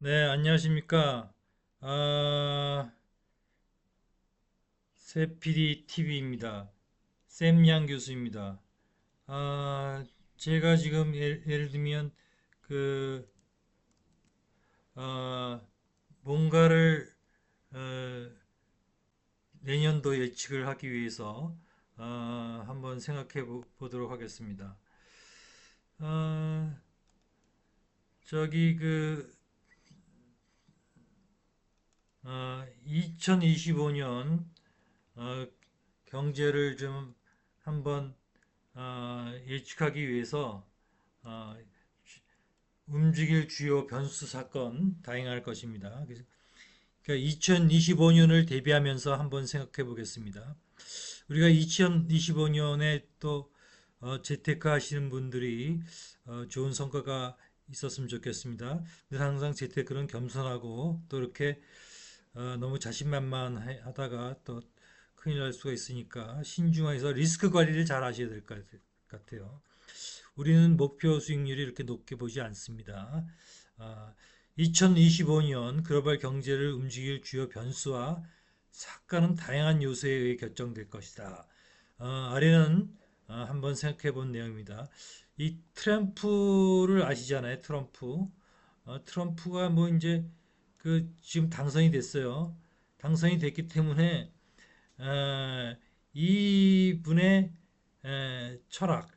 네, 안녕하십니까. 아, 세피디 TV입니다. 샘양 교수입니다. 아, 제가 지금 예를 들면 그 아, 뭔가를 어, 내년도 예측을 하기 위해서 한번 생각해 보도록 하겠습니다. 아, 저기 2025년 경제를 좀 한번 예측하기 위해서 어, 움직일 주요 변수 사건 다양할 것입니다. 그래서 2025년을 대비하면서 한번 생각해 보겠습니다. 우리가 2025년에 또 재테크 하시는 분들이 좋은 성과가 있었으면 좋겠습니다. 늘 항상 재테크는 겸손하고 또 이렇게 너무 자신만만하다가 또 큰일 날 수가 있으니까 신중해서 리스크 관리를 잘 하셔야 될 것 같아요. 우리는 목표 수익률이 이렇게 높게 보지 않습니다. 아, 2025년 글로벌 경제를 움직일 주요 변수와 사건은 다양한 요소에 의해 결정될 것이다. 아래는 한번 생각해 본 내용입니다. 이 트럼프를 아시잖아요. 트럼프가 뭐 이제 지금 당선이 됐어요. 당선이 됐기 때문에 어, 이분의 철학,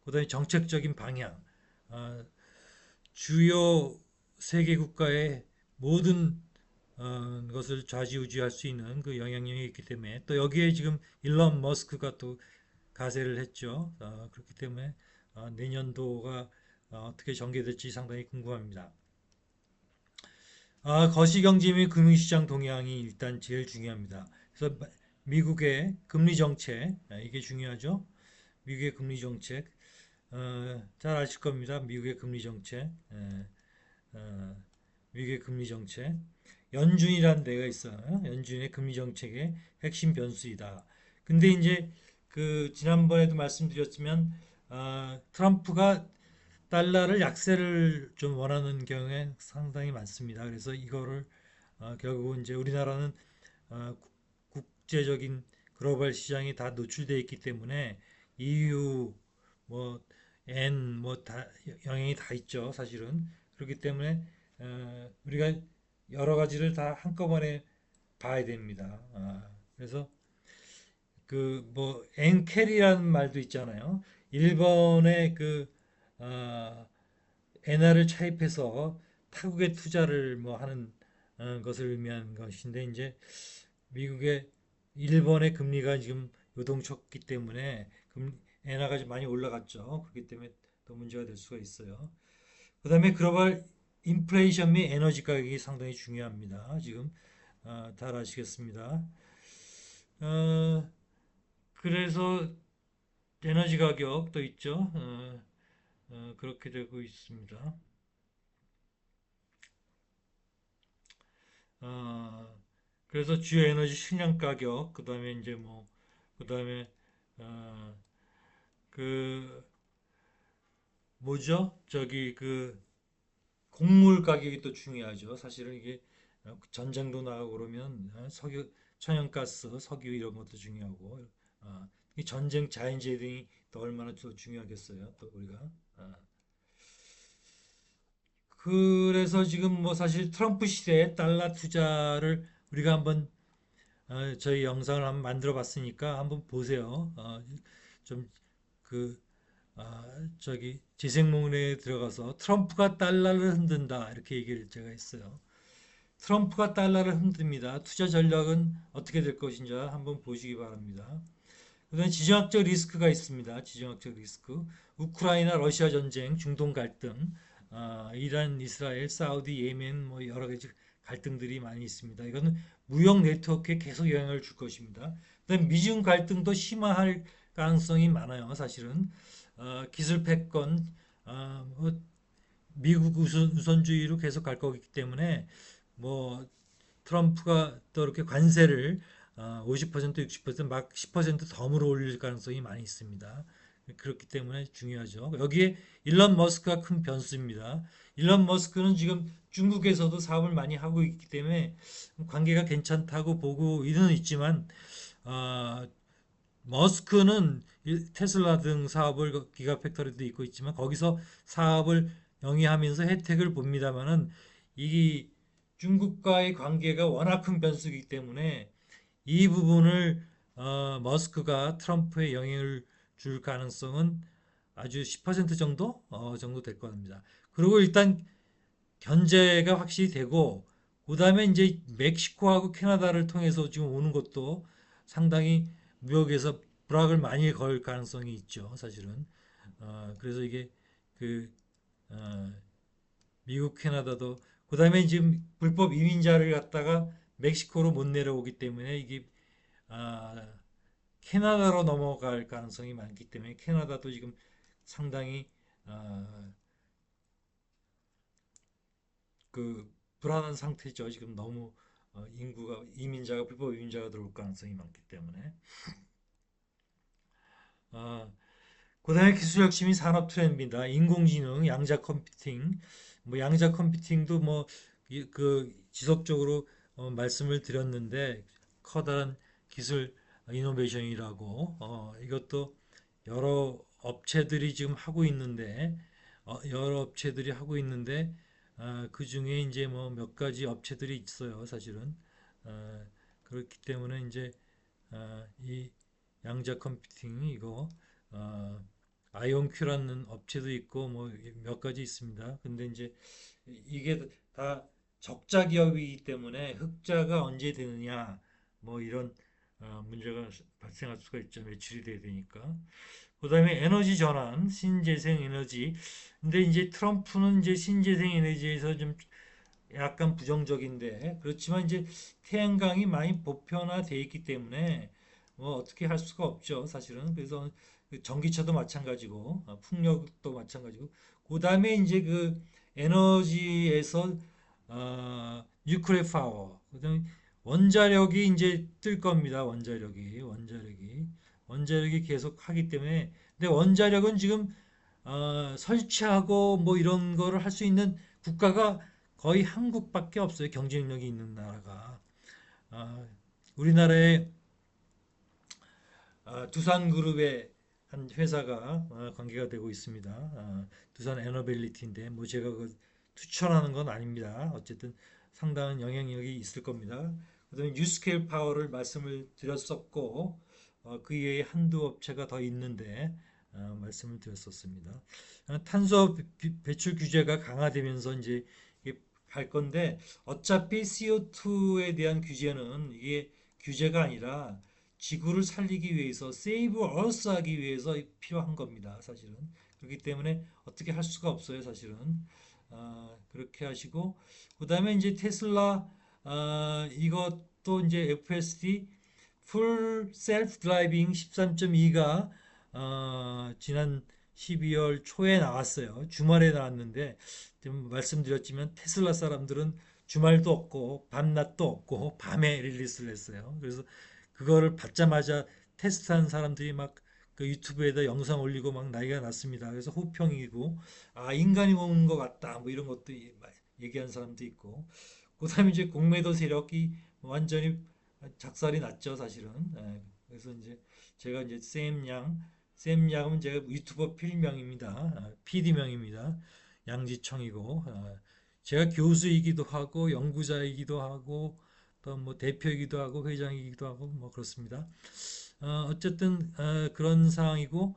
그다음에 정책적인 방향, 어, 주요 세계 국가의 모든 것을 좌지우지할 수 있는 그 영향력이 있기 때문에 또 여기에 지금 일론 머스크가 또 가세를 했죠. 그렇기 때문에 내년도가 떻게 전개될지 상당히 궁금합니다. 거시경제 및 금융시장 동향이 일단 제일 중요합니다. 그래서 미국의 금리 정책, 이게 중요하죠. 미국의 금리 정책, 잘 아실 겁니다. 미국의 금리 정책, 어, 미국의 금리 정책. 연준이라는 데가 있어요. 연준의 금리 정책의 핵심 변수이다. 근데 이제 지난번에도 말씀드렸지만 트럼프가 달러를 약세를 좀 원하는 경우에 상당히 많습니다. 그래서 이거를 결국은 이제 우리나라는 어, 국제적인 글로벌 시장이 다 노출되어 있기 때문에 EU 뭐 N 뭐 다 영향이 다 있죠. 사실은 그렇기 때문에 우리가 여러 가지를 다 한꺼번에 봐야 됩니다. 그래서 뭐 엔캐리라는 말도 있잖아요. 일본의 어, 엔화를 차입해서 타국에 투자를 뭐 하는 것을 의미하는 것인데 이제 미국의 일본의 금리가 지금 요동쳤기 때문에 엔화가 좀 많이 올라갔죠. 그렇기 때문에 더 문제가 될 수가 있어요. 그다음에 글로벌 인플레이션 및 에너지 가격이 상당히 중요합니다. 지금 잘 아시겠습니다. 어, 그래서 에너지 가격도 있죠. 그렇게 되고 있습니다. 어, 그래서 주요 에너지 식량 가격, 그다음에 이제 뭐, 그다음에 어, 그 뭐죠? 곡물 가격이 또 중요하죠. 사실은 이게 전쟁도 나고 그러면 천연가스, 석유 이런 것도 중요하고 이 전쟁 자연재해 등이 또 얼마나 또 중요하겠어요. 또 우리가 어. 그래서 지금 뭐 사실 트럼프 시대에 달러 투자를 우리가 한번 저희 영상을 한번 만들어 봤으니까 한번 보세요. 좀 그, 재생목록에 들어가서 트럼프가 달러를 흔든다. 이렇게 얘기를 제가 했어요. 트럼프가 달러를 흔듭니다. 투자 전략은 어떻게 될 것인지 한번 보시기 바랍니다. 그다음에 지정학적 리스크가 있습니다. 지정학적 리스크. 우크라이나 러시아 전쟁, 중동 갈등, 이란, 이스라엘, 사우디, 예멘 뭐 여러 가지 갈등들이 많이 있습니다. 이거는 무역 네트워크에 계속 영향을 줄 것입니다. 그다음에 미중 갈등도 심화할 가능성이 많아요. 사실은 기술 패권, 뭐 미국 우선주의로 계속 갈 거기 때문에 뭐 트럼프가 또 이렇게 관세를 50% 60%막 10% 덤으로 올릴 가능성이 많이 있습니다. 그렇기 때문에 중요하죠. 여기에 일론 머스크가 큰 변수입니다. 일론 머스크는 지금 중국에서도 사업을 많이 하고 있기 때문에 관계가 괜찮다고 보고는 있지만 어, 머스크는 테슬라 등 사업을 기가팩토리도 있고 있지만 거기서 사업을 영위하면서 혜택을 봅니다만은 이 중국과의 관계가 워낙 큰 변수이기 때문에 이 부분을 머스크가 트럼프에 영향을 줄 가능성은 아주 10% 정도 정도 될 겁니다. 그리고 일단 견제가 확실히 되고 그다음에 이제 멕시코하고 캐나다를 통해서 지금 오는 것도 상당히 무역에서 불악을 많이 걸 가능성이 있죠, 사실은. 그래서 이게 그 어, 미국, 캐나다도 그다음에 지금 불법 이민자를 갖다가 멕시코로 못 내려오기 때문에 이게 아, 캐나다로 넘어갈 가능성이 많기 때문에 캐나다도 지금 상당히 어, 그 불안한 상태죠. 지금 너무 인구가 이민자가 불법 이민자가 들어올 가능성이 많기 때문에 어, 그다음에 기술 혁신이 산업 트렌드입니다. 인공지능, 양자 컴퓨팅, 뭐 양자 컴퓨팅도 뭐 그 지속적으로 말씀을 드렸는데 커다란 기술 이노베이션이라고 이것도 여러 업체들이 지금 하고 있는데 여러 업체들이 하고 있는데 그 중에 이제 뭐 몇 가지 업체들이 있어요, 사실은. 어, 그렇기 때문에 이제 이 양자 컴퓨팅 이거 어, 아이온큐라는 업체도 있고 뭐 몇 가지 있습니다. 근데 이제 이게 다 적자 기업이기 때문에 흑자가 언제 되느냐 뭐 이런 문제가 발생할 수가 있죠. 매출이 돼야 되니까. 그다음에 에너지 전환, 신재생 에너지. 근데 이제 트럼프는 이제 신재생 에너지에서 좀 약간 부정적인데 그렇지만 이제 태양광이 많이 보편화돼 있기 때문에 뭐 어떻게 할 수가 없죠, 사실은. 그래서 그 전기차도 마찬가지고 풍력도 마찬가지고 그다음에 이제 그 에너지에서 뉴클리어 파워 그다음에 원자력이 이제 뜰 겁니다. 원자력이 계속 하기 때문에 근데 원자력은 지금 설치하고 뭐 이런 거를 할 수 있는 국가가 거의 한국밖에 없어요. 경쟁력이 있는 나라가. 아, 우리나라의 두산그룹의 한 회사가 관계가 되고 있습니다. 두산 에너빌리티인데 뭐 제가 그 추천하는 건 아닙니다. 어쨌든 상당한 영향력이 있을 겁니다. 그다음에 뉴스케일 파워를 말씀을 드렸었고 그 외에 한두 업체가 더 있는데 말씀을 드렸었습니다. 탄소 배출 규제가 강화되면서 이제 이게 갈 건데 어차피 CO2에 대한 규제는 이게 규제가 아니라 지구를 살리기 위해서 세이브 얼스 하기 위해서 필요한 겁니다. 사실은. 그렇기 때문에 어떻게 할 수가 없어요. 사실은. 그렇게 하시고 그다음에 이제 테슬라 이것도 이제 FSD 풀 셀프 드라이빙 13.2가 지난 12월 초에 나왔어요. 주말에 나왔는데 좀 말씀드렸지만 테슬라 사람들은 주말도 없고 밤낮도 없고 밤에 릴리스를 했어요. 그래서 그거를 받자마자 테스트한 사람들이 막 그 유튜브에다 영상 올리고 막 난리가 났습니다. 그래서 호평이고 인간이 먹는 것 같다 뭐 이런 것도 얘기한 사람도 있고 그다음에 이제 공매도 세력이 완전히 작살이 났죠 사실은. 그래서 이제 제가 이제 샘 양은 제가 유튜버 필명입니다. PD명입니다. 양지청이고 제가 교수이기도 하고 연구자이기도 하고 또 뭐 대표이기도 하고 회장이기도 하고 뭐 그렇습니다. 어쨌든 그런 상황이고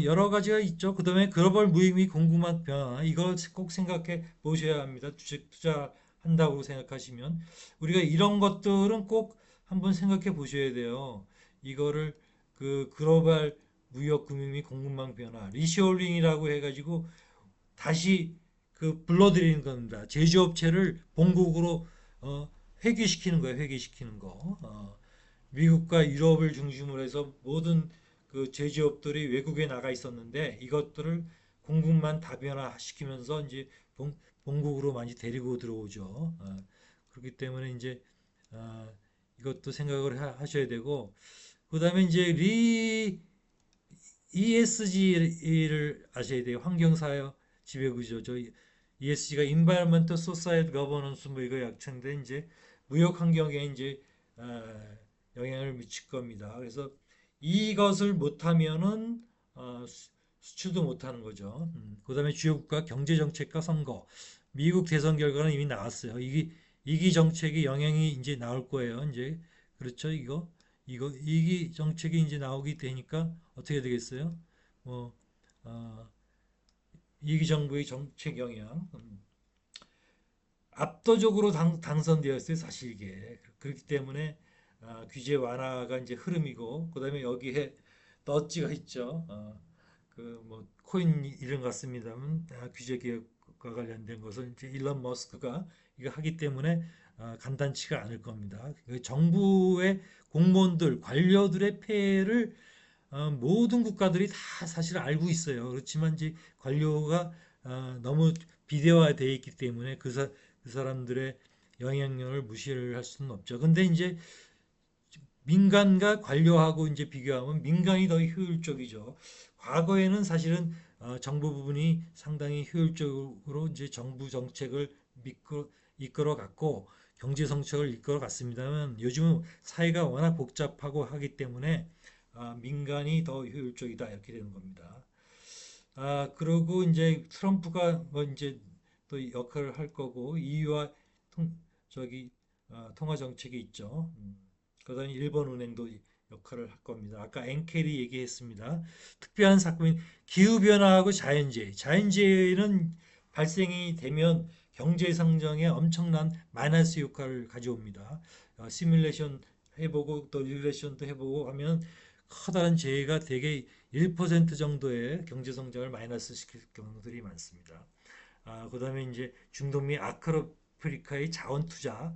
여러 가지가 있죠. 그다음에 글로벌 무역 공급망 변화 이걸 꼭 생각해 보셔야 합니다. 투자한다고 생각하시면 우리가 이런 것들은 꼭 한번 생각해 보셔야 돼요. 이거를 그 글로벌 무역 금융 및 공급망 변화 리쇼링이라고 해가지고 다시 그 불러들이는 겁니다. 제조업체를 본국으로 어, 회귀시키는 거예요. 회귀시키는 거. 미국과 유럽을 중심으로 해서 모든 그 제조업들이 외국에 나가 있었는데 이것들을 공급만 다변화시키면서 이제 본국으로 많이 데리고 들어오죠. 그렇기 때문에 이제 어, 이것도 생각을 하셔야 되고 그다음에 이제 ESG를 아셔야 돼요. 환경사회 지배구조. ESG가 Environmental Social Governance 뭐 이거 약称인데 이제 무역 환경에 이제 영향을 미칠 겁니다. 그래서 이것을 못하면은 수출도 못하는 거죠. 그다음에 주요 국가 경제 정책과 선거. 미국 대선 결과는 이미 나왔어요. 이기 정책의 영향이 이제 나올 거예요. 이제 그렇죠. 이거 이기 정책이 이제 나오게 되니까 어떻게 되겠어요? 뭐 어, 이기 정부의 정책 영향. 압도적으로 당선되었어요, 사실 이게. 그렇기 때문에 규제 완화가 이제 흐름이고, 그다음에 여기에 넛지가 있죠. 그 뭐 코인 이름 같습니다만 규제 개혁과 관련된 것을 이제 일론 머스크가 이거 하기 때문에 간단치가 않을 겁니다. 그 정부의 공무원들, 관료들의 폐해를 모든 국가들이 다 사실 알고 있어요. 그렇지만 이제 관료가 너무 비대화되어 있기 때문에 그 사람들의 영향력을 무시를 할 수는 없죠. 근데 이제 민간과 관료하고 이제 비교하면 민간이 더 효율적이죠. 과거에는 사실은 정부 부분이 상당히 효율적으로 이제 정부 정책을 이끌어 갔고 경제 정책을 이끌어 갔습니다만 요즘은 사회가 워낙 복잡하고 하기 때문에 민간이 더 효율적이다 이렇게 되는 겁니다. 그리고 이제 트럼프가 뭐 이제 또 역할을 할 거고 EU와 통, 저기 통화 정책이 있죠. 그다음에 일본 은행도 역할을 할 겁니다. 아까 엔켈이 얘기했습니다. 특별한 사건인 기후 변화하고 자연재해. 자연재해는 발생이 되면 경제 성장에 엄청난 마이너스 효과를 가져옵니다. 시뮬레이션 해보고 또 리그레이션도 해보고 하면 커다란 재해가 대개 1% 정도의 경제 성장을 마이너스 시킬 경우들이 많습니다. 그다음에 이제 중동미 아크로프리카의 자원 투자,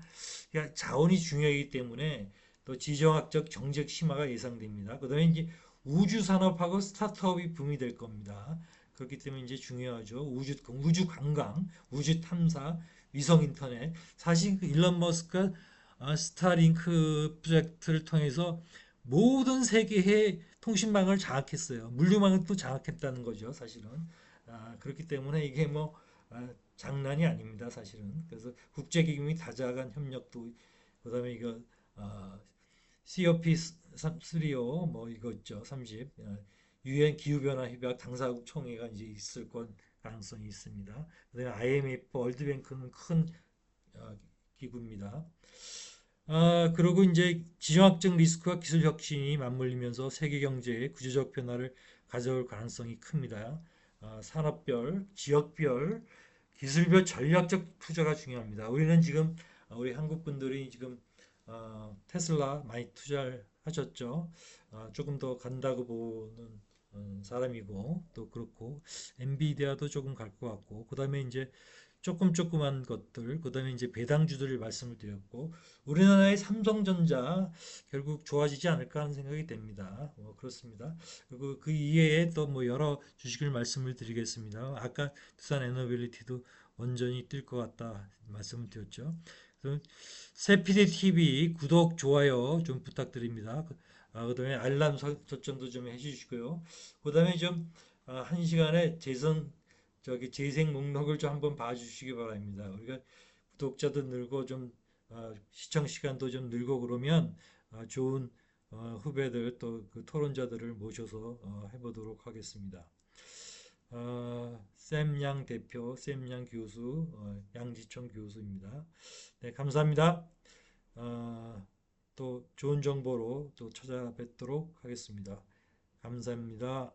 그러니까 자원이 중요하기 때문에 또 지정학적 정책 심화가 예상됩니다. 그다음에 이제 우주 산업하고 스타트업이 붐이 될 겁니다. 그렇기 때문에 이제 중요하죠. 우주 관광, 우주 탐사, 위성 인터넷. 사실 그 일론 머스크가 스타링크 프로젝트를 통해서 모든 세계의 통신망을 장악했어요. 물류망을 또 장악했다는 거죠, 사실은. 그렇기 때문에 이게 뭐 장난이 아닙니다, 사실은. 그래서 국제기금이 다자간 협력도 그다음에 이거 어, COP3오 뭐 이거 있죠, 30 유엔 기후변화 협약 당사국 총회가 이제 있을 가능성이 있습니다. 그다음에 IMF, 월드뱅크는 큰 기구입니다. 그리고 이제 지정학적 리스크와 기술 혁신이 맞물리면서 세계 경제에 구조적 변화를 가져올 가능성이 큽니다. 산업별, 지역별, 기술별 전략적 투자가 중요합니다. 우리는 지금 우리 한국 분들이 지금 테슬라 많이 투자를 하셨죠. 조금 더 간다고 보는 사람이고 또 그렇고 엔비디아도 조금 갈 것 같고 그다음에 이제 조그만 것들, 그다음에 이제 배당주들을 말씀을 드렸고, 우리나라의 삼성전자 결국 좋아지지 않을까 하는 생각이 됩니다. 그렇습니다. 그리고 그 이외에 또 뭐 여러 주식을 말씀을 드리겠습니다. 아까 두산 에너빌리티도 원전이 뛸 것 같다 말씀을 드렸죠. 세피디 TV 구독, 좋아요 좀 부탁드립니다. 그다음에 알람 설정도 좀 해주시고요. 그다음에 좀 한 시간에 재생 목록을 좀 한번 봐주시기 바랍니다. 우리가 구독자도 늘고 좀 시청 시간도 좀 늘고 그러면 좋은 후배들 또 그 토론자들을 모셔서 해보도록 하겠습니다. 샘양 대표, 샘양 교수, 양지총 교수입니다. 네, 감사합니다. 또 좋은 정보로 또 찾아뵙도록 하겠습니다. 감사합니다.